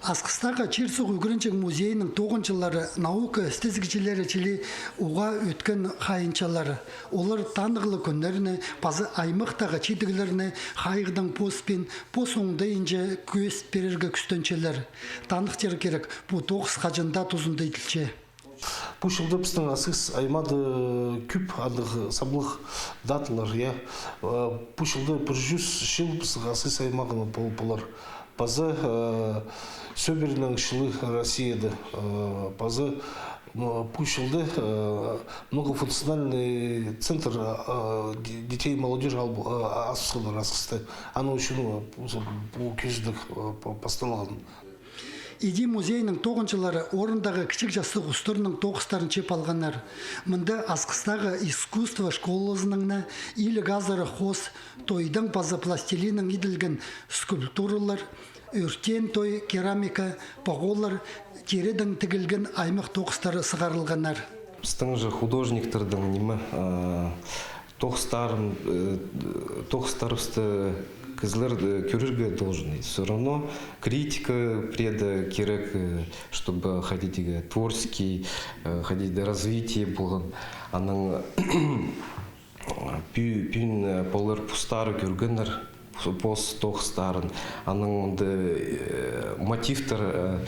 Асқыстағы Черсуқ Үгірінчік музейінің 9-жылары наука істізгішілері чили уға өткен қайынчалары. Олар танығылы күндеріне, базы аймақтағы чедігілеріне қайғыдан поспен, пос оңды инже көз берерге күстенчелер. Танықтер керек, бұл 9 қажында тұзынды етілче. Бұл жылды біздің асыз аймады күп андығы сабылық датылар. Бұл жылды 100 жыл біздің асыз аймағыны болар. Базы сөберінің шылы Россияды. Базы бұл жылды многофункциональный центр детей и молодежи асысылар асысты. Аны үшін бұл кездік басталған. Иди музейінің 9-жылары орындағы кішік жасы ұстырының 9-тарын чеп алғанар. Мұнда асқыстағы искусство школызыныңна илі газары қос, тойдың базы пластилінің иділген скульптуралар, өртен той, керамика, пағолар, кередің тігілген аймақ 9-тары сығарылғанар. Біздің же художниктардың немі 9-тарысты кызлар көрерге должны. Все равно критика преда керек, чтобы ходить творческий, ходить развитие болған. Аның пүйін полар пустары көргенер пос 9-тарын. Аның мотивтар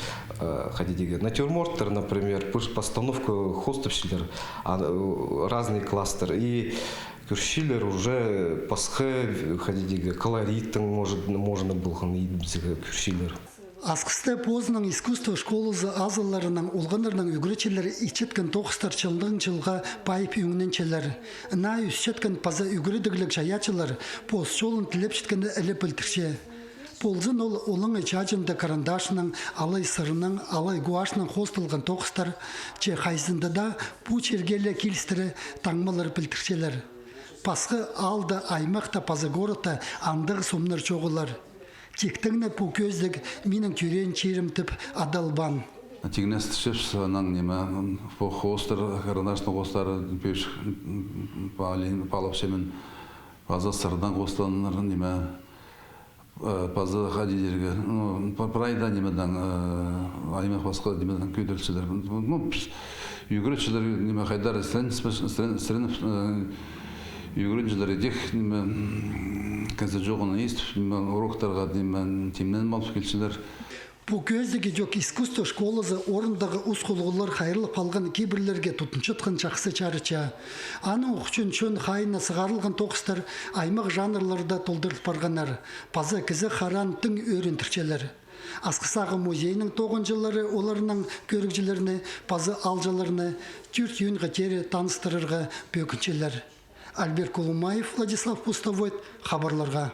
ходить натюрморттар, например, постановка хостовщилер, разный кластер. И Кюршиллер уже пасхы ходить колоритың можно было Кюршиллер. Асқысты позының искусство школызы азыларының олғанырның үгіречелері ичеткен 9-тар жылға пайып өңіненчелер. На үсчеткен паза үгіредігілік жаячылар поз жолын тілеп жеткенді әлі білтірше. Ползын ол олың ичачымды карандашының, алай сырының, алай гуашының қостылған 9-тар че қайзында да бұ чергелі келістірі таңмалар білтіршелер. Пасқы алды аймақта пазы городта андығы сомнар жоғылар. Тектіңні бұл көздік менің көрен черімтіп адалбан. Тигнес шепсанан неме по хостер карандашный хостар пеш палап семен паза сырдан хостанар неме паза ходилерге прайда немедан аймақ басқа немедан көйдөлчелер. Югречелер неме хайдар стренов югренчелер едек қазір жоғына естіп, уроктарға темнен малып келшілер. Бұл көздігі жоқ искусство школызы орындағы ұсқылғылар қайырлы қалған кейбірлерге тұтыншытқын жақсы чарыча. Аның ұқчын чөн қайына сығарылған 9-тар аймақ жанрларда толдырып барғанар. Пазы кізі қаран түң өрінтірчелер. Асқысағы музейінің 9-жылары оларының көрікжілеріне, пазы алжаларыны, түрт үйінгі тері таныстырырға бөкіншелер. Альберт Колумаев, Владислав Пустовойт, хабарларға.